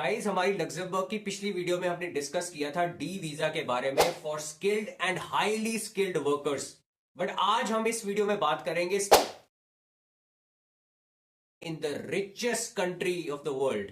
Guys हमारी Luxembourg की पिछली वीडियो में हमने डिस्कस किया था डी वीजा के बारे में for skilled and highly skilled workers. But आज हम इस वीडियो में बात करेंगे in the richest country of the world.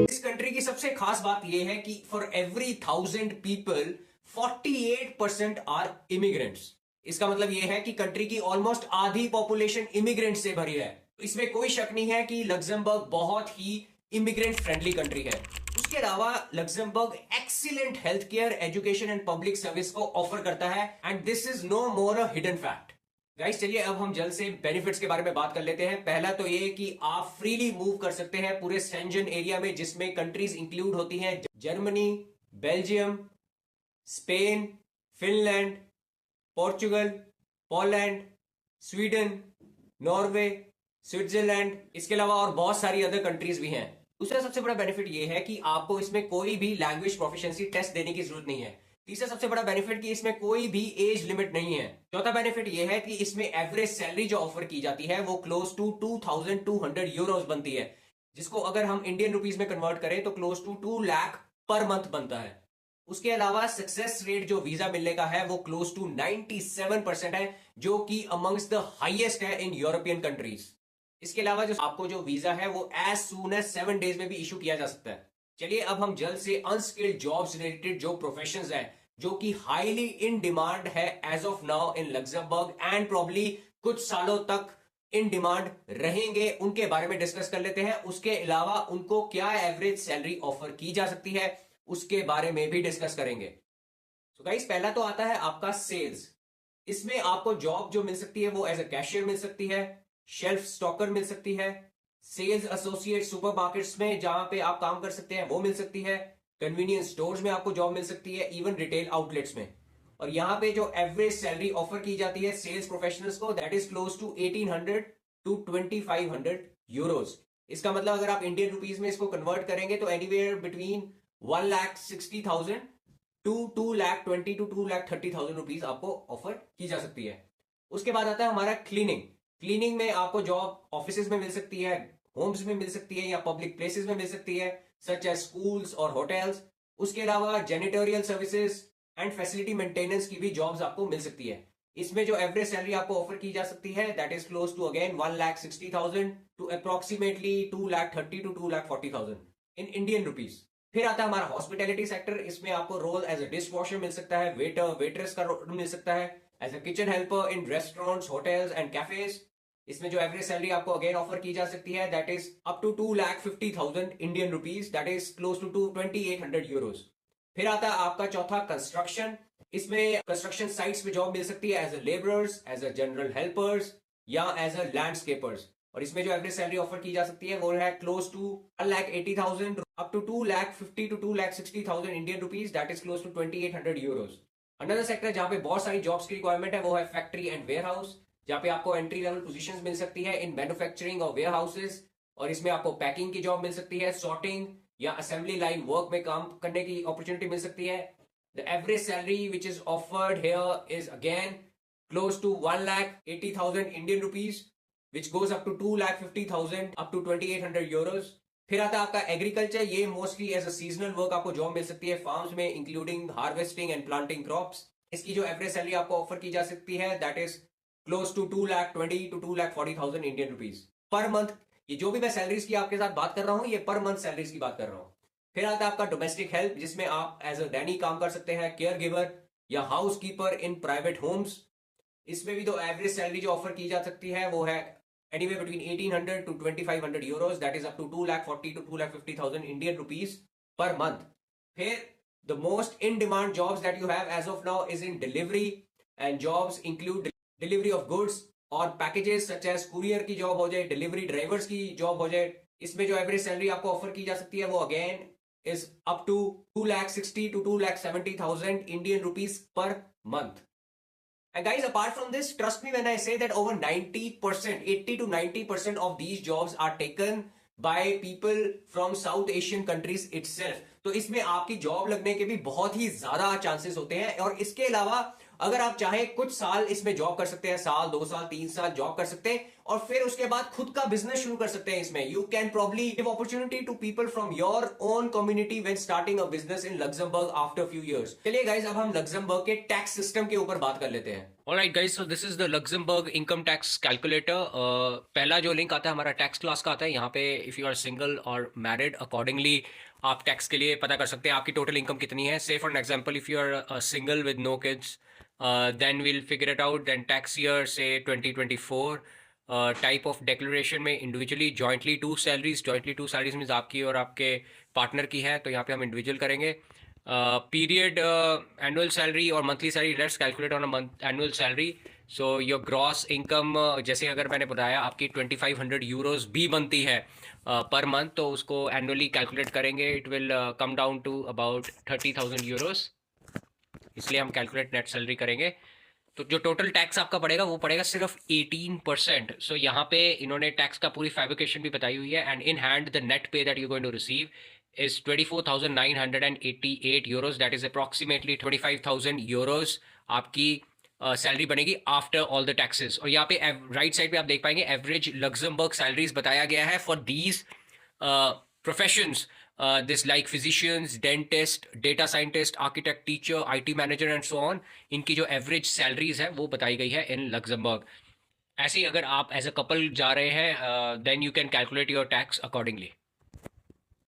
इस कंट्री की सबसे खास बात यह है कि for every 1000 people 48% are immigrants. इसका मतलब यह है कि कंट्री की ऑलमोस्ट आधी पॉपुलेशन इमिग्रेंट से भरी है। इसमें कोई शक नहीं है कि लग्जमबर्ग बहुत ही इमिग्रेंट फ्रेंडली कंट्री है। उसके अलावा Luxembourg excellent health care, education and public service को ऑफर करता है and this is no more a hidden fact. Guys चलिए अब हम जल्द से बेनिफिट्स के बारे में बात कर लेते हैं। पहला तो ये कि आप फ्रीली मूव कर सकते हैं पूरे शेंजन एरिया में, जिसमें कंट्रीज इंक्लूड होती हैं Germany, Belgium, Spain, Finland, Portugal, Poland, Sweden, Norway, Switzerland. इसके अलावा और बहुत सारी अदर कंट्रीज भी हैं। दूसरा सबसे बड़ा बेनिफिट यह है कि आपको इसमें कोई भी लैंग्वेज प्रोफिशिएंसी टेस्ट देने की जरूरत नहीं है। तीसरा सबसे बड़ा बेनिफिट कि इसमें कोई भी एज लिमिट नहीं है। चौथा बेनिफिट यह है कि इसमें एवरेज सैलरी जो ऑफर की जाती है वो क्लोज टू 2200 यूरोज बनती है, जिसको अगर हम इंडियन रुपीज में कन्वर्ट करें तो close to 2 lakh per month बनता है। उसके अलावा सक्सेस रेट जो वीजा मिलने का है वो क्लोज टू 97% है, जो कि अमंग्स द हाईएस्ट है इन यूरोपियन कंट्रीज। इसके अलावा जो आपको जो वीजा है वो एज सून एज 7 डेज में भी इशू किया जा सकता है। चलिए अब हम जल्द से अनस्किल्ड जॉब्स रिलेटेड जो प्रोफेशंस है जो कि हाईली इन डिमांड है as of now in Luxembourg and probably कुछ सालों तक इन डिमांड रहेंगे, उनके बारे में डिस्कस कर लेते हैं। उसके अलावा उनको क्या एवरेज सैलरी ऑफर की जा सकती है उसके बारे में भी डिस्कस करेंगे। तो गाइस पहला तो आता है आपका सेल्स। इसमें आपको जॉब जो मिल सकती है वो एज अ कैशियर मिल सकती है, शेल्फ स्टॉकर मिल सकती है, सेल्स एसोसिएट सुपरमार्केट्स में जहां पे आप काम कर सकते हैं वो मिल सकती है, कन्वीनियंस स्टोर्स में आपको जॉब मिल सकती है, इवन रिटेल आउटलेट्स में। और यहां पे जो एवरेज सैलरी ऑफर की जाती है सेल्स प्रोफेशनल्स को that is close to 1800 to 2500 euros. इसका मतलब अगर आप इंडियन रुपीज में इसको कन्वर्ट करेंगे तो anywhere between 1,60,000 to 2,20,000 to 2,30,000 rupees आपको ऑफर की जा सकती है। उसके बाद आता है हमारा क्लीनिंग। क्लीनिंग में आपको जॉब ऑफिसेज में मिल सकती है, होम्स में मिल सकती है या पब्लिक प्लेसेस में मिल सकती है सच एज स्कूल्स और होटल्स। उसके अलावा जेनिटोरियल सर्विसेज एंड फैसिलिटी मेंटेनेंस की भी जॉब्स आपको मिल सकती है। इसमें जो एवरेज सैलरी आपको ऑफर की जा सकती है that is close to again 1,60,000 to approximately 2,30,000 to 2,40,000 in Indian rupees. फिर आता है हमारा हॉस्पिटैलिटी सेक्टर। इसमें आपको role as a dish washer मिल सकता है, वेटर वेट्रेस का रोल मिल सकता है, as a kitchen helper in restaurants, hotels and cafes. इसमें जो एवरेज सैलरी आपको अगेन ऑफर की जा सकती है that is up to 2,50,000 Indian rupees, that is close to 2,2800 euros. फिर आता है आपका चौथा कंस्ट्रक्शन। इसमें कंस्ट्रक्शन साइट्स पे जॉब मिल सकती है as a labourers, as a general helpers या एज अ लैंडस्केपर्स। और इसमें जो एवरेज सैलरी ऑफर की जा सकती है वो है close to 1,80,000 up to 2,50,000 to 2,60,000 Indian rupees, that is close to 2,800 euros. Another sector जहां पे बहुत सारी जॉब्स की रिक्वायरमेंट है वो है फैक्ट्री एंड वेयर हाउस, जहां पे आपको एंट्री लेवल पोजीशंस मिल सकती है इन मैन्युफैक्चरिंग और वेयर हाउसेज। और इसमें आपको पैकिंग की जॉब मिल सकती है, सॉर्टिंग या असेंबली लाइन वर्क में काम करने की अपॉर्चुनिटी मिल सकती है। The average salary which is offered here is again close to 1,80,000 Indian rupees, which goes up to 2,50,000 up to 2,800 euros. फिर आता है आपका एग्रीकल्चर। ये mostly as a seasonal work आपको जॉब मिल सकती है फार्म्स में, including harvesting and planting crops. इसकी जो एवरेज सैलरी आपको ऑफर की जा सकती है that is close to 2,20,000 to 2,40,000 Indian rupees per month. ये जो भी मैं सैलरीज की आपके साथ बात कर रहा हूँ ये पर मंथ सैलरीज की बात कर रहा हूँ। फिर आता है आपका डोमेस्टिक हेल्प, जिसमें आप एज अ डैनी काम कर सकते हैं, केयर गिवर या housekeeper in private homes. इसमें भी तो एवरेज सैलरी जो ऑफर की जा सकती है वो है anyway between 1,800 to 2,500 euros, that is up to 2,40,000 to 2,50,000 Indian rupees per month. फिर the most in demand jobs that you have as of now is in delivery and jobs include delivery of goods और packages such as courier की job हो जाए, delivery drivers की job हो जाए। इसमें जो एवरेज सैलरी आपको ऑफर की जा सकती है वो again is up to 2,60,000 to 2,70,000 Indian rupees per month. And guys, apart from this, trust me when I say that over 90%, 80 to 90% of these jobs are taken by people from South Asian countries itself. तो इसमें आपकी job लगने के भी बहुत ही ज्यादा chances होते हैं। और इसके अलावा अगर आप चाहे कुछ साल इसमें जॉब कर सकते हैं, साल 2 साल 3 साल जॉब कर सकते हैं और फिर उसके बाद खुद का बिजनेस शुरू कर सकते हैं। इसमें you can probably give opportunity to people from your own community when starting a business in Luxembourg after few years. चलिए गाइस, अब हम लग्जमबर्ग के टैक्स सिस्टम के ऊपर बात कर लेते हैं। Alright guys, so this is the Luxembourg income tax calculator. पहला जो लिंक आता है हमारा टैक्स क्लास का आता है। यहाँ पे इफ़ यू आर सिंगल और मैरिड अकॉर्डिंगली आप टैक्स के लिए पता कर सकते हैं आपकी टोटल इनकम कितनी है। Say for an example, if you are single with no kids, then will figure it out. Then tax year say 2024, type of declaration में individually, jointly two salaries means आपकी और आपके पार्टनर की है, तो यहाँ पे हम इंडिविजुअल करेंगे। पीरियड, एनुअल सैलरी और monthly salary, let's calculate on a month annual salary. So your gross income, जैसे अगर मैंने बताया आपकी 2500 यूरोज भी बनती है पर मंथ, तो उसको एनुअली कैलकुलेट करेंगे, it will come down to about 30,000 euros. इसलिए हम कैलकुलेट नेट सैलरी करेंगे। तो जो टोटल टैक्स आपका पड़ेगा वो पड़ेगा सिर्फ 18%। सो यहाँ पे इन्होंने टैक्स का पूरी फैब्रिकेशन भी बताई हुई है। And in hand the net pay that you going to receive is 24,988 euros. That is approximately 25,000 euros आपकी सैलरी बनेगी आफ्टर ऑल द टैक्सेस। और यहाँ पे राइट साइड पे आप देख पाएंगे एवरेज लग्जमबर्ग सैलरीज बताया गया है for these professions, this like physicians, dentist, data scientist, architect, teacher, IT manager and so on. इनकी जो एवरेज सैलरीज है वो बताई गई है इन लग्जमबर्ग। ऐसे ही अगर आप एज अ कपल जा रहे हैं then you can calculate your tax accordingly.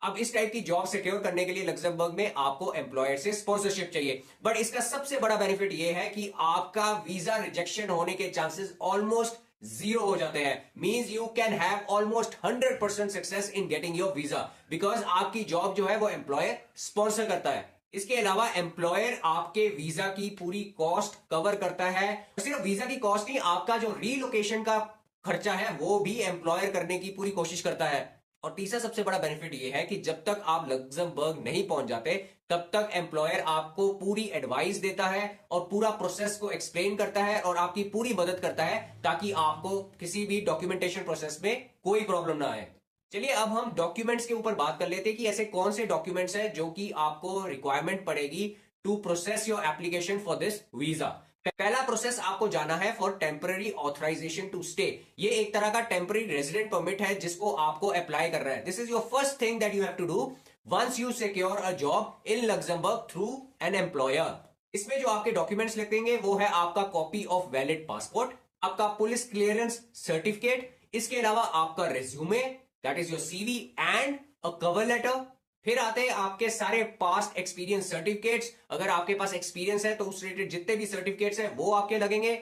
अब इस टाइप की जॉब सिक्योर करने के लिए लग्जमबर्ग में आपको एम्प्लॉयर से स्पॉन्सरशिप चाहिए, बट इसका सबसे बड़ा बेनिफिट यह है कि आपका वीजा रिजेक्शन होने के चांसेस ऑलमोस्ट जीरो हो जाते हैं। Means you can have almost 100% success in getting your visa, because आपकी जॉब जो है वो एम्प्लॉयर स्पॉन्सर करता है। इसके अलावा एम्प्लॉयर आपके वीजा की पूरी कॉस्ट कवर करता है। सिर्फ वीजा की कॉस्ट नहीं, आपका जो रीलोकेशन का खर्चा है वो भी एम्प्लॉयर करने की पूरी कोशिश करता है। और तीसरा सबसे बड़ा बेनिफिट यह है कि जब तक आप लग्जमबर्ग नहीं पहुंच जाते तब तक एम्प्लॉयर आपको पूरी एडवाइस देता है और पूरा प्रोसेस को एक्सप्लेन करता है और आपकी पूरी मदद करता है ताकि आपको किसी भी डॉक्यूमेंटेशन प्रोसेस में कोई प्रॉब्लम ना आए। चलिए अब हम डॉक्यूमेंट्स के ऊपर बात कर लेते हैं कि ऐसे कौन से डॉक्यूमेंट्स हैं जो कि आपको रिक्वायरमेंट पड़ेगी to process your application for this visa. पहला प्रोसेस आपको जाना है for temporary authorization to stay. ये एक तरह का टेम्पररी रेजिडेंट परमिट है जिसको आपको अप्लाई करना है। This is your first thing that you have to do once you secure a job in Luxembourg through an employer. इसमें जो आपके डॉक्यूमेंट्स लगेंगे वो है आपका कॉपी ऑफ वैलिड पासपोर्ट, आपका पुलिस क्लियरेंस सर्टिफिकेट, इसके अलावा आपका resume that is your CV and a cover letter. फिर आते हैं आपके सारे पास्ट एक्सपीरियंस सर्टिफिकेट्स, अगर आपके पास एक्सपीरियंस है तो उस रिलेटेड जितने भी सर्टिफिकेट्स हैं वो आपके लगेंगे।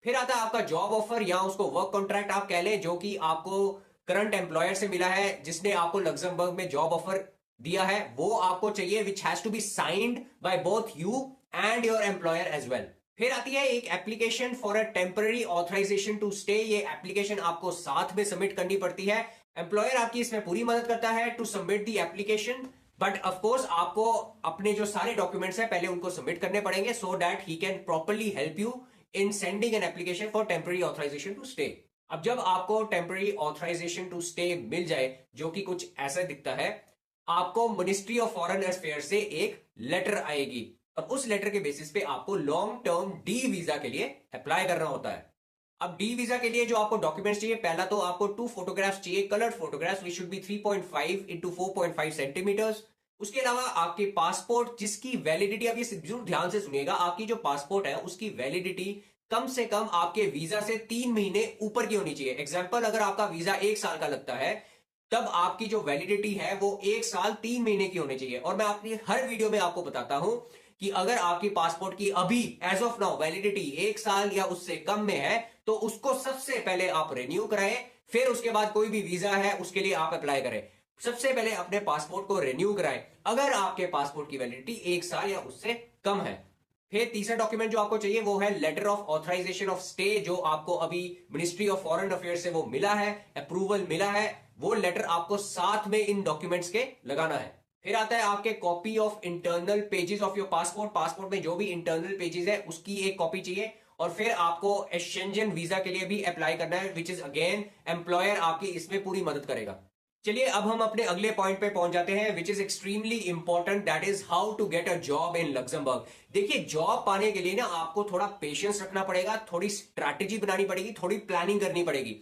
फिर आता है आपका जॉब ऑफर या उसको वर्क कॉन्ट्रैक्ट आप कह लें, जो कि आपको करंट एम्प्लॉयर से मिला है जिसने आपको लग्जमबर्ग में जॉब ऑफर दिया है, वो आपको चाहिए, which has to be signed by both you and your employer as well. फिर आती है एक application for a temporary authorization to stay. ये एप्लीकेशन आपको साथ में सबमिट करनी पड़ती है। एम्प्लॉयर आपकी इसमें पूरी मदद करता है to submit the application, but of course आपको अपने जो सारे डॉक्यूमेंट्स हैं पहले उनको सबमिट करने पड़ेंगे so that he can properly help you in sending an application for temporary authorization to stay. अब जब आपको टेम्पररी ऑथराइजेशन टू स्टे मिल जाए, जो कि कुछ ऐसा दिखता है, आपको मिनिस्ट्री ऑफ फॉरेन अफेयर्स से एक लेटर आएगी और उस लेटर के बेसिस पे आपको लॉन्ग टर्म डी वीजा के लिए अप्लाई करना होता है। अब डी वीजा के लिए जो आपको डॉक्यूमेंट्स चाहिए, पहला तो आपको 2 फोटोग्राफ्स चाहिए, coloured photographs which should be 3.5 into 4.5 centimetres. उसके अलावा आपके पासपोर्ट जिसकी वैलिडिटी, अब ये जरूर ध्यान से सुनिएगा, आपकी जो पासपोर्ट है उसकी वैलिडिटी कम से कम आपके वीजा से 3 महीने ऊपर की होनी चाहिए। एग्जाम्पल, अगर आपका वीजा 1 साल का लगता है तब आपकी जो वैलिडिटी है वो 1 साल 3 महीने की होनी चाहिए। और मैं अपनी हर वीडियो में आपको बताता हूं कि अगर आपकी पासपोर्ट की अभी एज ऑफ नाउ वैलिडिटी 1 साल या उससे कम में है तो उसको सबसे पहले आप रिन्यू कराएं, फिर उसके बाद कोई भी वीजा है उसके लिए आप अप्लाई करें। सबसे पहले अपने पासपोर्ट को रिन्यू कराएं अगर आपके पासपोर्ट की वैलिडिटी 1 साल या उससे कम है। फिर तीसरा डॉक्यूमेंट जो आपको चाहिए वो है letter of authorization of stay, जो आपको अभी मिनिस्ट्री ऑफ फॉरेन अफेयर्स से वो मिला है, अप्रूवल मिला है, वो लेटर आपको साथ में इन डॉक्यूमेंट्स के लगाना है। फिर आता है आपके copy of internal pages of your passport. Passport में जो भी इंटरनल पेजेस है उसकी एक कॉपी चाहिए। और फिर आपको शेंजन वीजा के लिए भी अप्लाई करना है, विच इज अगेन एम्प्लॉयर आपकी इसमें पूरी मदद करेगा। चलिए अब हम अपने अगले पॉइंट पे पहुंच जाते हैं, which is extremely important, that is how to get a job in Luxembourg. देखिए जॉब पाने के लिए ना आपको थोड़ा पेशेंस रखना पड़ेगा, थोड़ी स्ट्रैटेजी बनानी पड़ेगी, थोड़ी प्लानिंग करनी पड़ेगी।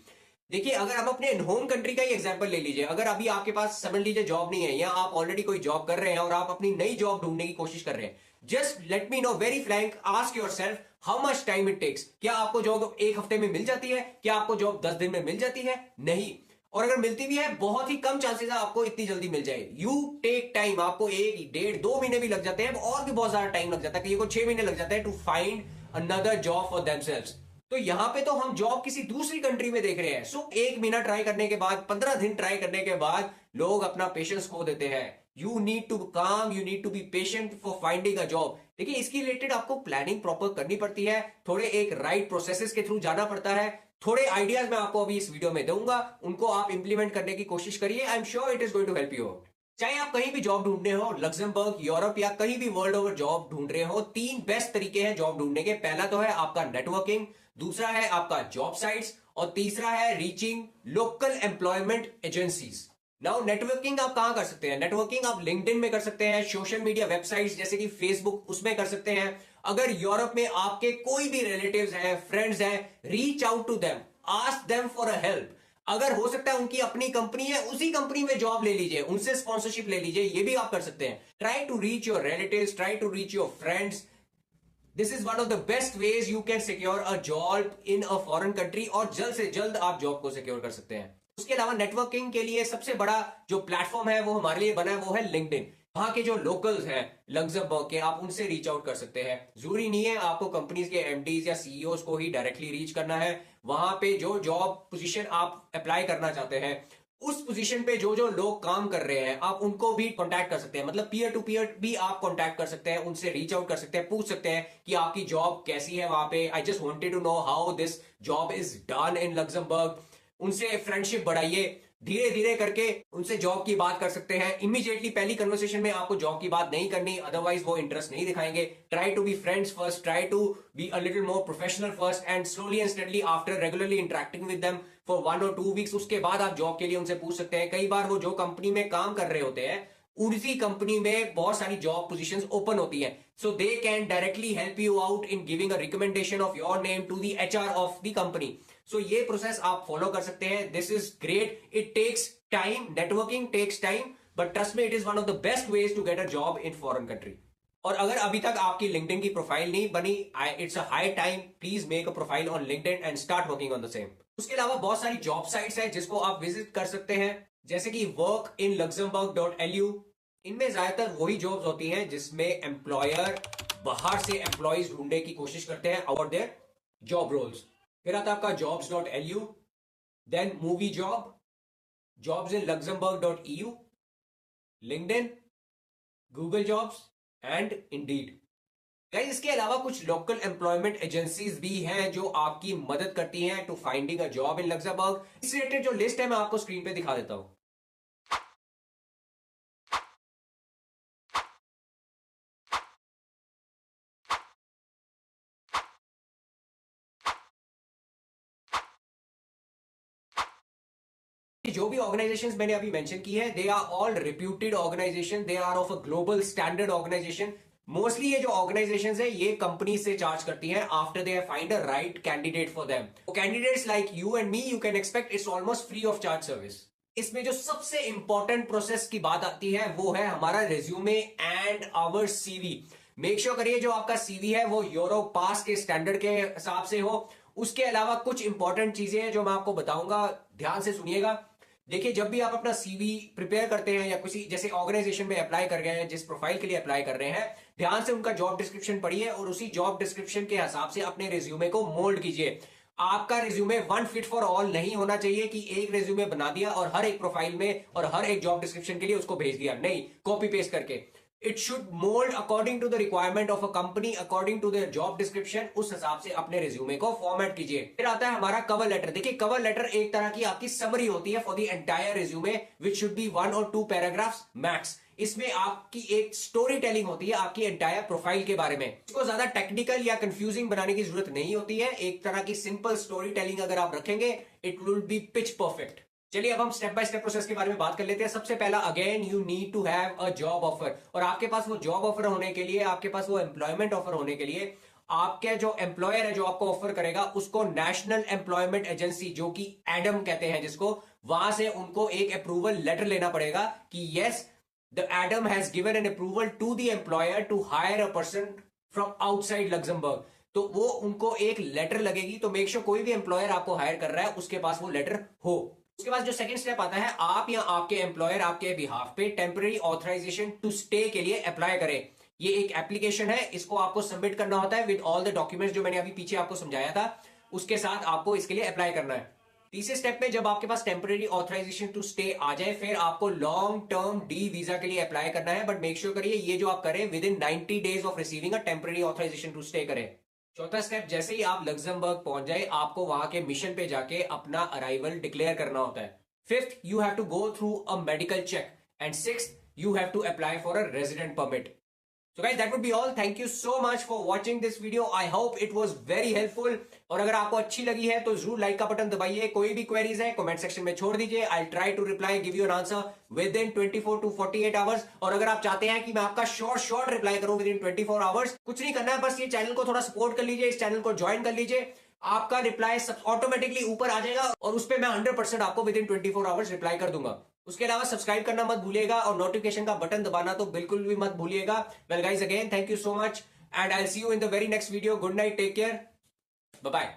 देखिए अगर हम अपने होम कंट्री का ही एग्जांपल ले लीजिए, अगर अभी आपके पास समझ लीजिए जॉब नहीं है या आप ऑलरेडी कोई जॉब कर रहे हैं और आप अपनी नई जॉब ढूंढने की कोशिश कर रहे हैं, just let me know very frank, ask yourself how much time it takes. क्या आपको जॉब एक हफ्ते में मिल जाती है? क्या आपको जॉब 10 दिन में मिल जाती है? नहीं। और अगर मिलती भी है बहुत ही कम चांसेस है आपको इतनी जल्दी मिल जाए। यू टेक टाइम, आपको 1 1.5 2 महीने भी लग जाते हैं और भी बहुत ज्यादा टाइम लग जाता है, कहीं को 6 महीने लग जाता है to find another job for themselves. तो यहां पे तो हम जॉब किसी दूसरी कंट्री में देख रहे हैं। सो 1 महीना ट्राई करने के बाद, 15 दिन ट्राई करने के बाद लोग अपना पेशेंस खो देते हैं। You need to calm, you need to be patient for finding a job. देखिए इसकी रिलेटेड आपको प्लानिंग प्रॉपर करनी पड़ती है, थोड़े एक राइट प्रोसेसेस के थ्रू जाना पड़ता है। थोड़े आइडियाज मैं आपको अभी इस वीडियो में दूंगा, उनको आप इंप्लीमेंट करने की कोशिश करिए। I am sure it is going to help you out. चाहे आप कहीं भी जॉब ढूंढने हो, लग्जमबर्ग, यूरोप या कहीं भी वर्ल्ड ओवर जॉब ढूंढ रहे हो, 3 बेस्ट तरीके हैं जॉब ढूंढने के। पहला तो है आपका नेटवर्किंग, दूसरा है आपका जॉब साइट्स और तीसरा है reaching local employment agencies. Now networking आप कहां कर सकते हैं? नेटवर्किंग आप लिंक्डइन में कर सकते हैं, सोशल मीडिया वेबसाइट्स जैसे कि फेसबुक, उसमें कर सकते हैं। अगर यूरोप में आपके कोई भी रिलेटिव्स हैं, फ्रेंड्स हैं, reach out to them, ask them for a help. अगर हो सकता है उनकी अपनी कंपनी है, उसी कंपनी में जॉब ले लीजिए, उनसे स्पॉन्सरशिप ले लीजिए, ये भी आप कर सकते हैं। Try to reach your relatives, try to reach your friends. This is one of the best ways you can secure a job in a foreign country, और जल्द से जल्द आप जॉब को सिक्योर कर सकते हैं। उसके अलावा नेटवर्किंग के लिए सबसे बड़ा जो प्लेटफॉर्म है वो हमारे लिए बना है, वो है लिंक्डइन। वहां के जो लोकल्स हैं लग्जमबर्ग के, आप उनसे रीच आउट कर सकते हैं। जरूरी नहीं है आपको कंपनीज के एमडीज या सीईओज को ही डायरेक्टली रीच करना है। वहां पे जो जॉब पोजीशन आप अप्लाई करना चाहते हैं, उस पोजीशन पे जो जो लोग काम कर रहे हैं, आप उनको भी कांटेक्ट कर सकते हैं। मतलब पीयर टू पीयर भी आप कांटेक्ट कर सकते हैं, उनसे रीच आउट कर सकते हैं, पूछ सकते हैं कि आपकी जॉब कैसी है वहां पे। I just wanted to know how this job is done in Luxembourg. उनसे फ्रेंडशिप बढ़ाइए, धीरे धीरे करके उनसे जॉब की बात कर सकते हैं। इमीडिएटली पहली कन्वर्सेशन में आपको जॉब की बात नहीं करनी, अदरवाइज वो इंटरेस्ट नहीं दिखाएंगे। Try to be friends first, try to be a little more professional first, and slowly and steadily after regularly interacting with them for 1 or 2 weeks, उसके बाद आप जॉब के लिए उनसे पूछ सकते हैं। कई बार वो जो कंपनी में काम कर रहे होते हैं, उसी कंपनी में बहुत सारी जॉब पोजीशंस ओपन होती हैं, so they can directly help you out in giving a recommendation of your name to the HR of the company. सो ये प्रोसेस आप फॉलो कर सकते हैं। This is great, it takes time, networking takes time, but trust me it is one of the best ways to get a job in foreign country. और अगर अभी तक आपकी लिंक्डइन की प्रोफाइल नहीं बनी, it's a high time, please make a profile on LinkedIn and start working on the same. उसके अलावा बहुत सारी जॉब साइट्स हैं जिसको आप विजिट कर सकते हैं, जैसे कि workinluxembourg.lu। इनमें ज्यादातर वही जॉब्स होती हैं जिसमें एम्प्लॉयर बाहर से एम्प्लॉयज ढूंढने की कोशिश करते हैं अबाउट देयर जॉब रोल्स। फिर आता है आपका jobs.lu, then Moovijob, jobs in luxembourg.eu, LinkedIn, Google jobs and Indeed. Guys इसके अलावा कुछ लोकल एम्प्लॉयमेंट एजेंसीज भी हैं जो आपकी मदद करती हैं to finding a job in Luxembourg. इस रिलेटेड जो लिस्ट है मैं आपको स्क्रीन पे दिखा देता हूं। जो भी ऑर्गेनाइजेशंस मैंने अभी मेंशन की है, they are all reputed organization, they are of a global standard organization. Mostly ये जो ऑर्गेनाइजेशंस है ये कंपनी से चार्ज करती हैं after they find a right candidate for them. Candidates like you and me, you can expect it's almost free of charge service. इसमें जो सबसे इंपॉर्टेंट प्रोसेस की बात आती है वो है हमारा resume and our CV. Make sure करिए जो आपका सीवी है वो यूरो पास के स्टैंडर्ड के हिसाब से हो। उसके अलावा कुछ इंपॉर्टेंट चीजें हैं जो मैं आपको बताऊंगा, ध्यान से सुनिएगा। देखिए जब भी आप अपना सीवी प्रिपेयर करते हैं या किसी जैसे ऑर्गेनाइजेशन में अप्लाई कर रहे हैं, जिस प्रोफाइल के लिए अप्लाई कर रहे हैं, ध्यान से उनका जॉब डिस्क्रिप्शन पढ़िए और उसी जॉब डिस्क्रिप्शन के हिसाब से अपने रिज्यूमे को मोल्ड कीजिए। आपका resume one fit for all नहीं होना चाहिए कि एक रिज्यूमे बना दिया और हर एक प्रोफाइल में और हर एक जॉब डिस्क्रिप्शन के लिए उसको भेज दिया, नहीं, कॉपी पेस्ट करके। It should mould according to the requirement of a company, according to their job description, उस हिसाब से अपने रिज्यूमे को फॉर्मेट कीजिए। फिर आता है हमारा कवर लेटर। देखिए कवर लेटर एक तरह की आपकी समरी होती है for the entire resume, which should B 1 or 2 paragraphs max. इसमें आपकी एक स्टोरी टेलिंग होती है आपकी एंटायर प्रोफाइल के बारे में। इसको ज्यादा टेक्निकल या कंफ्यूजिंग बनाने की जरूरत नहीं होती है। एक तरह की सिंपल स्टोरी टेलिंग अगर आप रखेंगे, it will be pitch perfect. चलिए अब हम स्टेप बाय स्टेप प्रोसेस के बारे में बात कर लेते हैं। सबसे पहला, again you need to have a job offer, और आपके पास वो जॉब ऑफर होने के लिए, आपके पास वो एम्प्लॉयमेंट ऑफर होने के लिए, आपके जो एम्प्लॉयर है जो आपको ऑफर करेगा उसको नेशनल एम्प्लॉयमेंट एजेंसी, जो कि एडम कहते हैं जिसको, वहां से उनको एक अप्रूवल लेटर लेना पड़ेगा कि yes the ADEM has given an approval to the employer to hire a person from outside Luxembourg. तो वो उनको एक लेटर लगेगी। तो मेक श्योर कोई भी एम्प्लॉयर आपको हायर कर रहा है उसके पास वो लेटर हो। उसके बाद जो सेकंड स्टेप आता है, आप या आपके एम्प्लॉयर आपके बिहाफ पे टेम्पररी ऑथराइजेशन टू स्टे के लिए अप्लाई करें। ये एक एप्लीकेशन है, इसको आपको सबमिट करना होता है विद ऑल द डॉक्यूमेंट्स जो मैंने अभी पीछे आपको समझाया था, उसके साथ आपको इसके लिए अप्लाई करना है। तीसरे स्टेप में जब आपके पास टेम्पररी ऑथराइजेशन टू स्टे आ जाए, फिर आपको लॉन्ग टर्म डी वीजा के लिए अप्लाई करना है। बट मेक श्योर करिए ये जो आप करें within 90 days of receiving a temporary authorization to stay करें। चौथा स्टेप, जैसे ही आप लग्जमबर्ग पहुंच जाए, आपको वहां के मिशन पे जाके अपना अराइवल डिक्लेयर करना होता है। Fifth, you have to go through a medical check, and sixth, you have to apply for a resident permit. So guys, that would be all. Thank you so much for watching this video. I hope it was very helpful. और अगर आपको अच्छी लगी है तो जरूर like का button दबाइए। कोई भी क्वेरीज है कमेंट सेक्शन में छोड़ दीजिए। I'll try to reply, give you an answer within 24 to 48 hours. और अगर आप चाहते हैं कि मैं आपका शॉर्ट रिप्लाई करूं within 24 hours, कुछ नहीं करना है, बस ये चैनल को थोड़ा सपोर्ट कर लीजिए, इस चैनल को ज्वाइन कर लीजिए। आपका रिप्लाई सब ऑटोमेटिकली ऊपर आ जाएगा और उस पर मैं 100% आपको विद इन 24 आवर्स रिप्लाई कर दूंगा। उसके अलावा सब्सक्राइब करना मत भूलिएगा और नोटिफिकेशन का बटन दबाना तो बिल्कुल भी मत भूलिएगा। Well guys, again thank you so much and I will see you in the very next video. Good night, take care, bye bye.